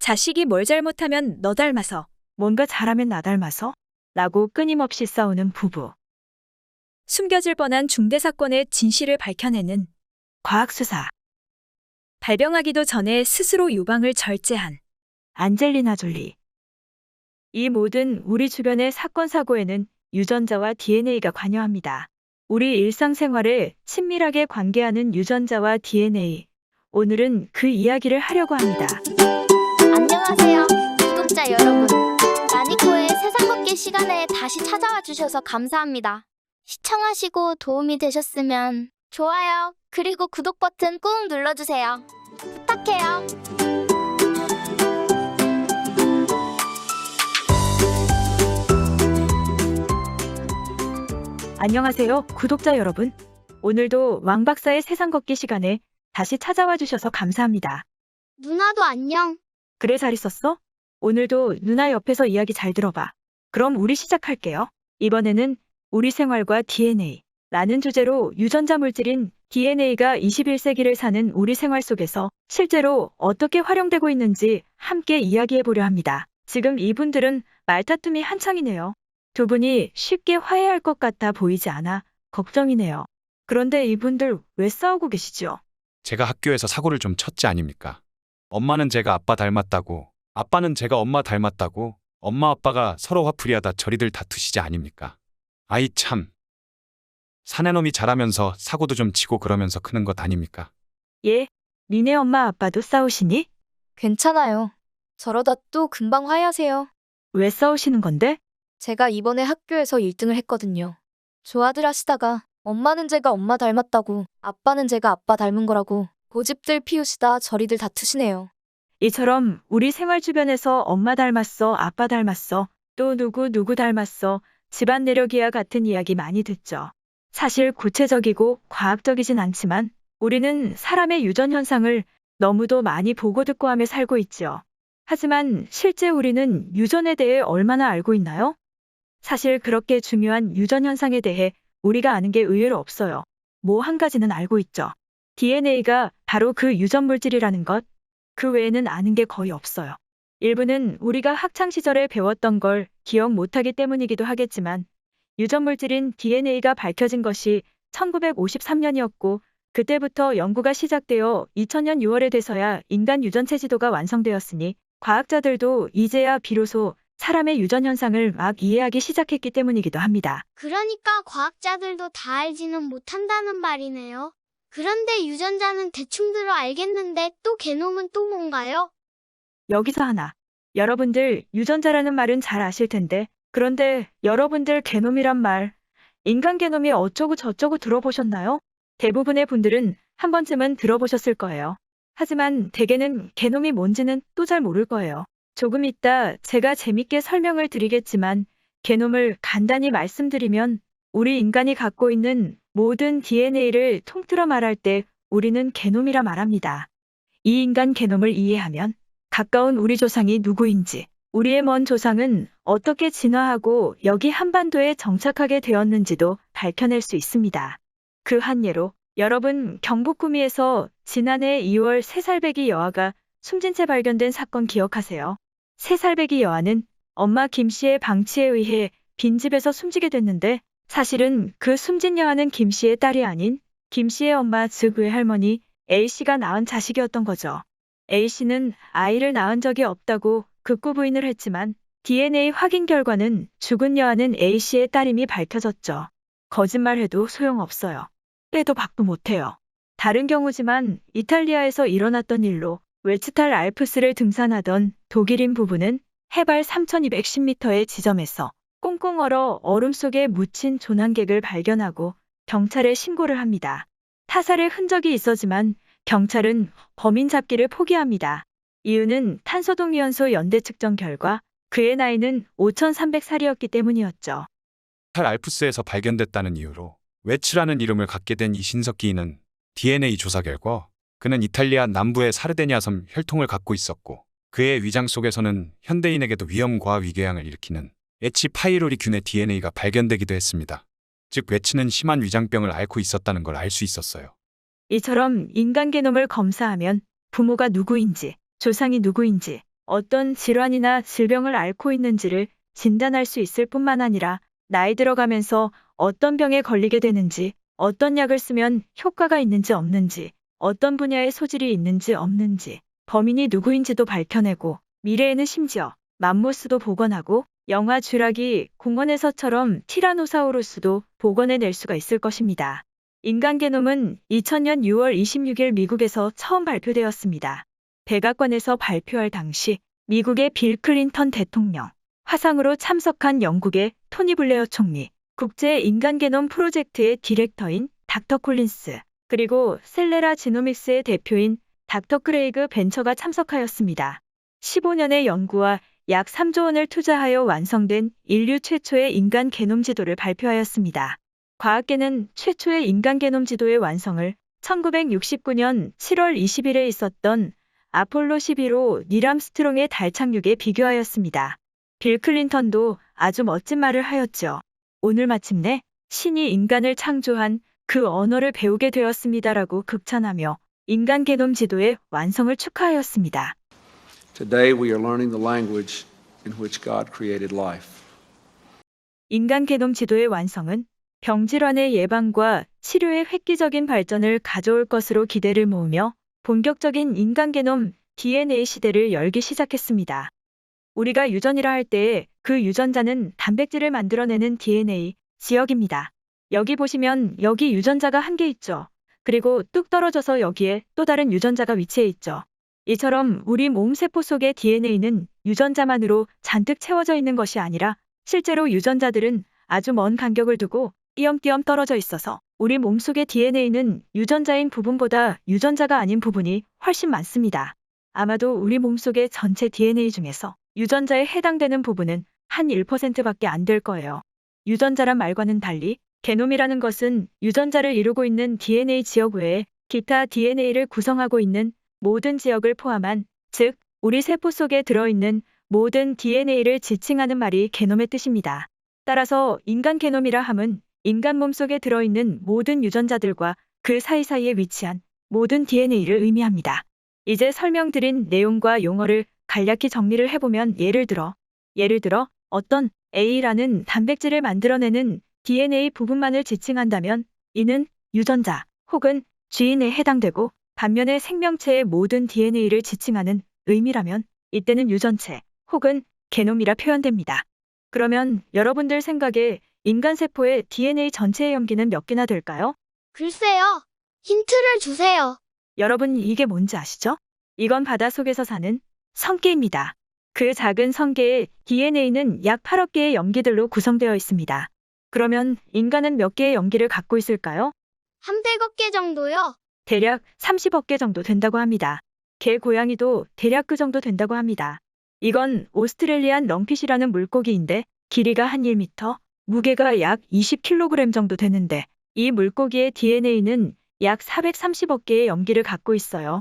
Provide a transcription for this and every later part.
자식이 뭘 잘못하면 너 닮아서, 뭔가 잘하면 나 닮아서? 라고 끊임없이 싸우는 부부. 숨겨질 뻔한 중대 사건의 진실을 밝혀내는, 과학수사. 발병하기도 전에 스스로 유방을 절제한, 안젤리나 졸리. 이 모든 우리 주변의 사건 사고에는 유전자와 DNA가 관여합니다. 우리 일상생활에 친밀하게 관계하는 유전자와 DNA. 오늘은 그 이야기를 하려고 합니다. 안녕하세요, 구독자 여러분. 나니코의 세상 걷기 시간에 다시 찾아와 주셔서 감사합니다. 시청하시고 도움이 되셨으면 좋아요, 그리고 구독 버튼 꾹 눌러주세요. 부탁해요. 안녕하세요, 구독자 여러분. 오늘도 왕 박사의 세상 걷기 시간에 다시 찾아와 주셔서 감사합니다. 누나도 안녕. 그래, 잘 있었어? 오늘도 누나 옆에서 이야기 잘 들어봐. 그럼 우리 시작할게요. 이번에는 우리 생활과 DNA라는 주제로 유전자 물질인 DNA가 21세기를 사는 우리 생활 속에서 실제로 어떻게 활용되고 있는지 함께 이야기해 보려 합니다. 지금 이분들은 말다툼이 한창이네요. 두 분이 쉽게 화해할 것 같아 보이지 않아 걱정이네요. 그런데 이분들 왜 싸우고 계시죠? 제가 학교에서 사고를 좀 쳤지 아닙니까? 엄마는 제가 아빠 닮았다고, 아빠는 제가 엄마 닮았다고, 엄마 아빠가 서로 화풀이하다 저리들 다투시지 아닙니까? 아이 참. 사내놈이 자라면서 사고도 좀 치고 그러면서 크는 것 아닙니까? 예, 니네 엄마 아빠도 싸우시니? 괜찮아요. 저러다 또 금방 화해하세요. 왜 싸우시는 건데? 제가 이번에 학교에서 1등을 했거든요. 좋아들 하시다가 엄마는 제가 엄마 닮았다고, 아빠는 제가 아빠 닮은 거라고 고집들 피우시다 저리들 다투시네요. 이처럼 우리 생활 주변에서 엄마 닮았어, 아빠 닮았어, 또 누구 닮았어, 집안 내력이야 같은 이야기 많이 듣죠. 사실 구체적이고 과학적이진 않지만 우리는 사람의 유전 현상을 너무도 많이 보고 듣고 하며 살고 있죠. 하지만 실제 우리는 유전에 대해 얼마나 알고 있나요? 사실 그렇게 중요한 유전 현상에 대해 우리가 아는 게 의외로 없어요. 뭐 한 가지는 알고 있죠. DNA가 바로 그 유전 물질이라는 것. 그 외에는 아는 게 거의 없어요. 일부는 우리가 학창 시절에 배웠던 걸 기억 못하기 때문이기도 하겠지만 유전 물질인 DNA가 밝혀진 것이 1953년이었고 그때부터 연구가 시작되어 2000년 6월에 돼서야 인간 유전체 지도가 완성되었으니 과학자들도 이제야 비로소 사람의 유전 현상을 막 이해하기 시작했기 때문이기도 합니다. 그러니까 과학자들도 다 알지는 못한다는 말이네요. 그런데 유전자는 대충 들어 알겠는데 또 게놈은 또 뭔가요? 여기서 하나. 여러분들 유전자라는 말은 잘 아실 텐데 그런데 여러분들 게놈이란 말, 인간 게놈이 어쩌고 저쩌고 들어보셨나요? 대부분의 분들은 한 번쯤은 들어보셨을 거예요. 하지만 대개는 게놈이 뭔지는 또 잘 모를 거예요. 조금 이따 제가 재밌게 설명을 드리겠지만 게놈을 간단히 말씀드리면 우리 인간이 갖고 있는 모든 DNA를 통틀어 말할 때 우리는 게놈이라 말합니다. 이 인간 게놈을 이해하면 가까운 우리 조상이 누구인지, 우리의 먼 조상은 어떻게 진화하고 여기 한반도에 정착하게 되었는지도 밝혀낼 수 있습니다. 그 한 예로 여러분 경북구미에서 지난해 2월 세살배기 여아가 숨진 채 발견된 사건 기억하세요? 세살배기 여아는 엄마 김 씨의 방치에 의해 빈집에서 숨지게 됐는데 사실은 그 숨진 여아는 김 씨의 딸이 아닌 김 씨의 엄마 즉 외할머니 A 씨가 낳은 자식이었던 거죠. A 씨는 아이를 낳은 적이 없다고 극구 부인을 했지만 DNA 확인 결과는 죽은 여아는 A 씨의 딸임이 밝혀졌죠. 거짓말해도 소용없어요. 빼도 박도 못해요. 다른 경우지만 이탈리아에서 일어났던 일로 웨츠탈 알프스를 등산하던 독일인 부부는 해발 3210m의 지점에서 꽁꽁 얼어 얼음 속에 묻힌 조난객을 발견하고 경찰에 신고를 합니다. 타살의 흔적이 있었지만 경찰은 범인 잡기를 포기합니다. 이유는 탄소동위원소 연대 측정 결과 그의 나이는 5300살이었기 때문이었죠. 탈 알프스에서 발견됐다는 이유로 웨츠라는 이름을 갖게 된 이 신석기인은 DNA 조사 결과 그는 이탈리아 남부의 사르데냐 섬 혈통을 갖고 있었고 그의 위장 속에서는 현대인에게도 위험과 위궤양을 일으키는 에치 파이로리균의 DNA가 발견되기도 했습니다. 즉 웨츠는 심한 위장병을 앓고 있었다는 걸 알 수 있었어요. 이처럼 인간 게놈을 검사하면 부모가 누구인지, 조상이 누구인지, 어떤 질환이나 질병을 앓고 있는지를 진단할 수 있을 뿐만 아니라 나이 들어가면서 어떤 병에 걸리게 되는지, 어떤 약을 쓰면 효과가 있는지 없는지, 어떤 분야의 소질이 있는지 없는지, 범인이 누구인지도 밝혀내고 미래에는 심지어 맘모스도 복원하고 영화 쥐라기 공원에서처럼 티라노사우루스도 복원해낼 수가 있을 것입니다. 인간 게놈은 2000년 6월 26일 미국에서 처음 발표되었습니다. 백악관에서 발표할 당시 미국의 빌 클린턴 대통령, 화상으로 참석한 영국의 토니 블레어 총리, 국제 인간 게놈 프로젝트의 디렉터인 닥터 콜린스, 그리고 셀레라 지노믹스의 대표인 닥터 크레이그 벤처가 참석하였습니다. 15년의 연구와 약 3조 원을 투자하여 완성된 인류 최초의 인간 게놈 지도를 발표하였습니다. 과학계는 최초의 인간 게놈 지도의 완성을 1969년 7월 20일에 있었던 아폴로 11호 닐 암스트롱의 달 착륙에 비교하였습니다. 빌 클린턴도 아주 멋진 말을 하였죠. 오늘 마침내 신이 인간을 창조한 그 언어를 배우게 되었습니다라고 극찬하며 인간 게놈 지도의 완성을 축하하였습니다. Today we are learning the language in which God created life. 인간 게놈 지도의 완성은 병질환의 예방과 치료의 획기적인 발전을 가져올 것으로 기대를 모으며 본격적인 인간 게놈 DNA 시대를 열기 시작했습니다. 우리가 유전이라 할 때에 그 유전자는 단백질을 만들어내는 DNA 지역입니다. 여기 보시면 여기 유전자가 한 개 있죠. 그리고 뚝 떨어져서 여기에 또 다른 유전자가 위치해 있죠. 이처럼 우리 몸 세포 속의 DNA는 유전자만으로 잔뜩 채워져 있는 것이 아니라 실제로 유전자들은 아주 먼 간격을 두고 띄엄띄엄 떨어져 있어서 우리 몸속의 DNA는 유전자인 부분보다 유전자가 아닌 부분이 훨씬 많습니다. 아마도 우리 몸속의 전체 DNA 중에서 유전자에 해당되는 부분은 한 1%밖에 안 될 거예요. 유전자란 말과는 달리 게놈이라는 것은 유전자를 이루고 있는 DNA 지역 외에 기타 DNA를 구성하고 있는 모든 지역을 포함한, 즉 우리 세포 속에 들어있는 모든 DNA를 지칭하는 말이 게놈의 뜻입니다. 따라서 인간 게놈이라 함은 인간 몸속에 들어있는 모든 유전자들과 그 사이사이에 위치한 모든 DNA를 의미합니다. 이제 설명드린 내용과 용어를 간략히 정리를 해보면 예를 들어 어떤 A라는 단백질을 만들어내는 DNA 부분만을 지칭한다면 이는 유전자 혹은 G인에 해당되고, 반면에 생명체의 모든 DNA를 지칭하는 의미라면 이때는 유전체 혹은 게놈이라 표현됩니다. 그러면 여러분들 생각에 인간 세포의 DNA 전체의 염기는 몇 개나 될까요? 글쎄요. 힌트를 주세요. 여러분 이게 뭔지 아시죠? 이건 바닷속에서 사는 성게입니다. 그 작은 성게의 DNA는 약 8억 개의 염기들로 구성되어 있습니다. 그러면 인간은 몇 개의 염기를 갖고 있을까요? 한 100억 개 정도요. 대략 30억 개 정도 된다고 합니다. 개 고양이도 대략 그 정도 된다고 합니다. 이건 오스트레일리안 렁핏이라는 물고기인데 길이가 한 1m, 무게가 약 20kg 정도 되는데 이 물고기의 DNA는 약 430억 개의 염기를 갖고 있어요.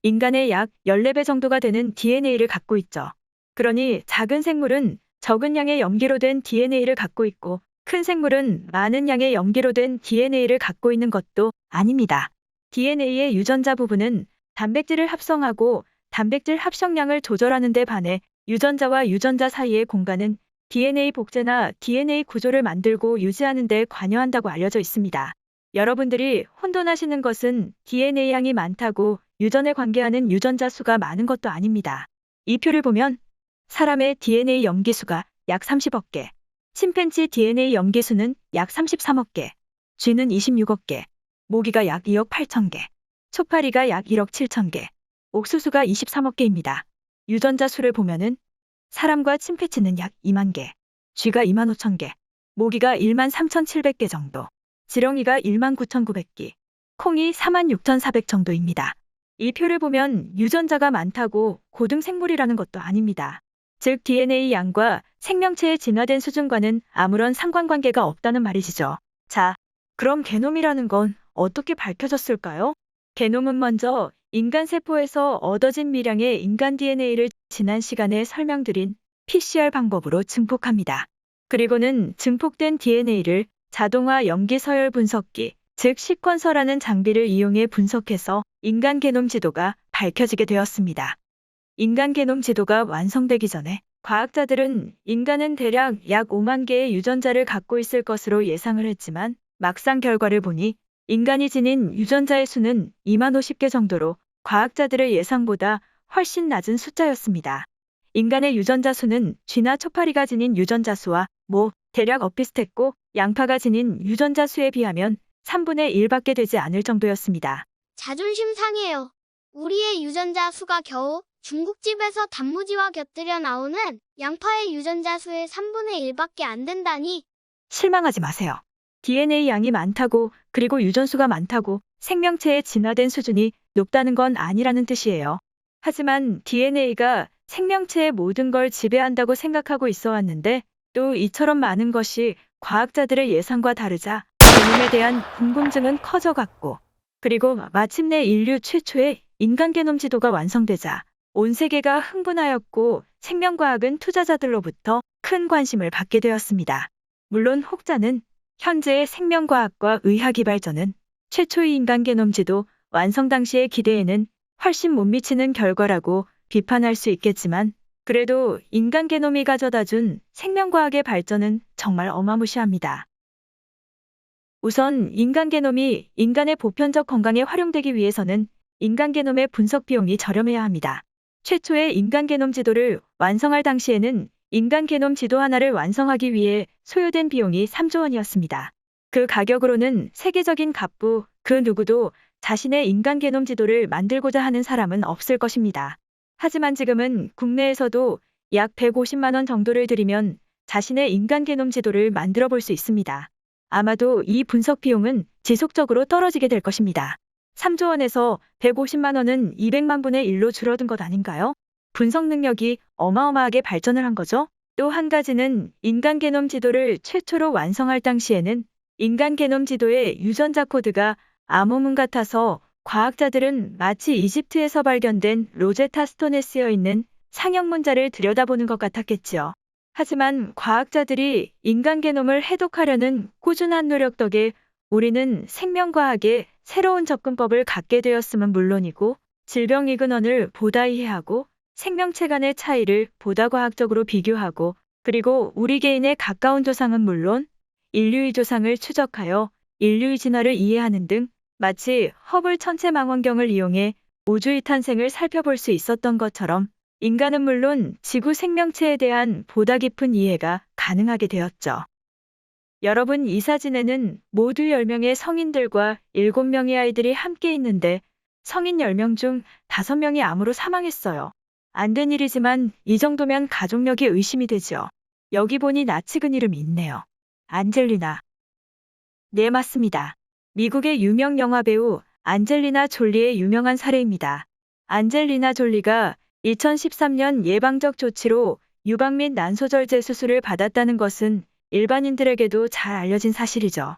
인간의 약 14배 정도가 되는 DNA를 갖고 있죠. 그러니 작은 생물은 적은 양의 염기로 된 DNA를 갖고 있고 큰 생물은 많은 양의 염기로 된 DNA를 갖고 있는 것도 아닙니다. DNA의 유전자 부분은 단백질을 합성하고 단백질 합성량을 조절하는 데 반해 유전자와 유전자 사이의 공간은 DNA 복제나 DNA 구조를 만들고 유지하는 데 관여한다고 알려져 있습니다. 여러분들이 혼돈하시는 것은 DNA 양이 많다고 유전에 관계하는 유전자 수가 많은 것도 아닙니다. 이 표를 보면 사람의 DNA 염기수가 약 30억 개, 침팬지 DNA 염기수는 약 33억 개, 쥐는 26억 개, 모기가 약 2억 8천 개, 초파리가 약 1억 7천 개, 옥수수가 23억 개입니다. 유전자 수를 보면은 사람과 침팬지는 약 2만 개, 쥐가 2만 5천 개, 모기가 1만 3,700개 정도, 지렁이가 1만 9,900개, 콩이 4만 6,400 정도입니다. 이 표를 보면 유전자가 많다고 고등생물이라는 것도 아닙니다. 즉 DNA 양과 생명체의 진화된 수준과는 아무런 상관관계가 없다는 말이지죠. 자, 그럼 게놈이라는 건 어떻게 밝혀졌을까요? 게놈은 먼저 인간 세포에서 얻어진 미량의 인간 DNA를 지난 시간에 설명드린 PCR 방법으로 증폭합니다. 그리고는 증폭된 DNA를 자동화 염기 서열 분석기, 즉 시퀀서라는 장비를 이용해 분석해서 인간 게놈 지도가 밝혀지게 되었습니다. 인간 게놈 지도가 완성되기 전에 과학자들은 인간은 대략 약 5만 개의 유전자를 갖고 있을 것으로 예상을 했지만 막상 결과를 보니 인간이 지닌 유전자의 수는 2만 50개 정도로 과학자들의 예상보다 훨씬 낮은 숫자였습니다. 인간의 유전자 수는 쥐나 초파리가 지닌 유전자 수와 대략 엇비슷했고 양파가 지닌 유전자 수에 비하면 3분의 1밖에 되지 않을 정도였습니다. 자존심 상해요. 우리의 유전자 수가 겨우 중국집에서 단무지와 곁들여 나오는 양파의 유전자 수의 3분의 1밖에 안 된다니. 실망하지 마세요. DNA 양이 많다고 그리고 유전수가 많다고 생명체의 진화된 수준이 높다는 건 아니라는 뜻이에요. 하지만 DNA가 생명체의 모든 걸 지배한다고 생각하고 있어 왔는데 또 이처럼 많은 것이 과학자들의 예상과 다르자 게놈에 대한 궁금증은 커져갔고 그리고 마침내 인류 최초의 인간 게놈 지도가 완성되자 온 세계가 흥분하였고 생명과학은 투자자들로부터 큰 관심을 받게 되었습니다. 물론 혹자는 현재의 생명과학과 의학이 발전은 최초의 인간 게놈 지도 완성 당시의 기대에는 훨씬 못 미치는 결과라고 비판할 수 있겠지만 그래도 인간 게놈이 가져다준 생명과학의 발전은 정말 어마무시합니다. 우선 인간 게놈이 인간의 보편적 건강에 활용되기 위해서는 인간 게놈의 분석 비용이 저렴해야 합니다. 최초의 인간 게놈 지도를 완성할 당시에는 인간 게놈 지도 하나를 완성하기 위해 소요된 비용이 3조 원이었습니다. 그 가격으로는 세계적인 갑부 그 누구도 자신의 인간 게놈 지도를 만들고자 하는 사람은 없을 것입니다. 하지만 지금은 국내에서도 약 150만 원 정도를 들이면 자신의 인간 게놈 지도를 만들어 볼 수 있습니다. 아마도 이 분석 비용은 지속적으로 떨어지게 될 것입니다. 3조 원에서 150만 원은 200만 분의 1로 줄어든 것 아닌가요? 분석 능력이 어마어마하게 발전을 한 거죠. 또 한 가지는 인간 게놈 지도를 최초로 완성할 당시에는 인간 게놈 지도의 유전자 코드가 암호문 같아서 과학자들은 마치 이집트에서 발견된 로제타 스톤에 쓰여 있는 상형 문자를 들여다보는 것 같았겠지요. 하지만 과학자들이 인간 게놈을 해독하려는 꾸준한 노력 덕에 우리는 생명과학에 새로운 접근법을 갖게 되었음은 물론이고 질병 이근원을 보다 이해하고 생명체 간의 차이를 보다 과학적으로 비교하고 그리고 우리 개인의 가까운 조상은 물론 인류의 조상을 추적하여 인류의 진화를 이해하는 등 마치 허블 천체망원경을 이용해 우주의 탄생을 살펴볼 수 있었던 것처럼 인간은 물론 지구 생명체에 대한 보다 깊은 이해가 가능하게 되었죠. 여러분, 이 사진에는 모두 10명의 성인들과 7명의 아이들이 함께 있는데 성인 10명 중 5명이 암으로 사망했어요. 안 된 일이지만 이 정도면 가족력이 의심이 되죠. 여기 보니 나 찍은 이름이 있네요. 안젤리나. 네, 맞습니다. 미국의 유명 영화배우 안젤리나 졸리의 유명한 사례입니다. 안젤리나 졸리가 2013년 예방적 조치로 유방 및 난소절제 수술을 받았다는 것은 일반인들에게도 잘 알려진 사실이죠.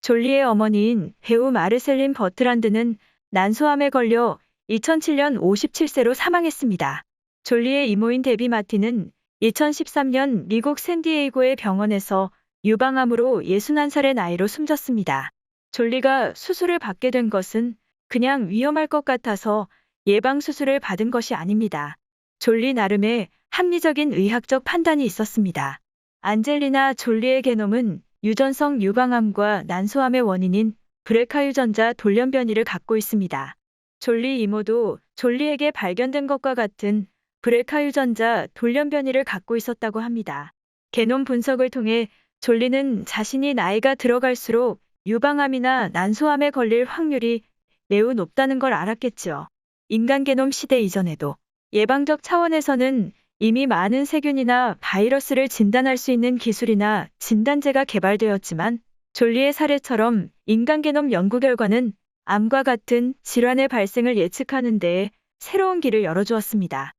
졸리의 어머니인 배우 마르셀린 버트란드는 난소암에 걸려 2007년 57세로 사망했습니다. 졸리의 이모인 데비 마틴은 2013년 미국 샌디에이고의 병원에서 유방암으로 61살의 나이로 숨졌습니다. 졸리가 수술을 받게 된 것은 그냥 위험할 것 같아서 예방수술을 받은 것이 아닙니다. 졸리 나름의 합리적인 의학적 판단이 있었습니다. 안젤리나 졸리의 게놈은 유전성 유방암과 난소암의 원인인 브레카 유전자 돌연변이를 갖고 있습니다. 졸리 이모도 졸리에게 발견된 것과 같은 브레카 유전자 돌연변이를 갖고 있었다고 합니다. 게놈 분석을 통해 졸리는 자신이 나이가 들어갈수록 유방암이나 난소암에 걸릴 확률이 매우 높다는 걸 알았겠죠. 인간 게놈 시대 이전에도 예방적 차원에서는 이미 많은 세균이나 바이러스를 진단할 수 있는 기술이나 진단제가 개발되었지만 졸리의 사례처럼 인간 게놈 연구 결과는 암과 같은 질환의 발생을 예측하는 데에 새로운 길을 열어주었습니다.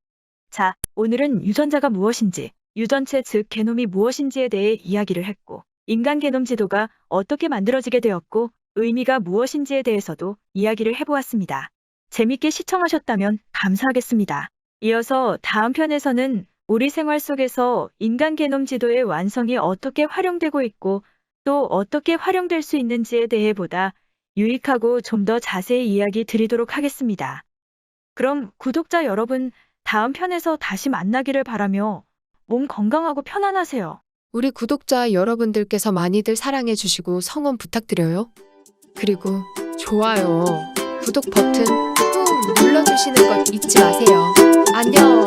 자, 오늘은 유전자가 무엇인지, 유전체 즉 게놈이 무엇인지에 대해 이야기를 했고, 인간 게놈 지도가 어떻게 만들어지게 되었고, 의미가 무엇인지에 대해서도 이야기를 해보았습니다. 재밌게 시청하셨다면 감사하겠습니다. 이어서 다음 편에서는 우리 생활 속에서 인간 게놈 지도의 완성이 어떻게 활용되고 있고 또 어떻게 활용될 수 있는지에 대해 보다 유익하고 좀 더 자세히 이야기 드리도록 하겠습니다. 그럼 구독자 여러분, 다음 편에서 다시 만나기를 바라며 몸 건강하고 편안하세요. 우리 구독자 여러분들께서 많이들 사랑해 주시고 성원 부탁드려요. 그리고 좋아요, 구독 버튼 꾹 눌러주시는 것 잊지 마세요. 안녕.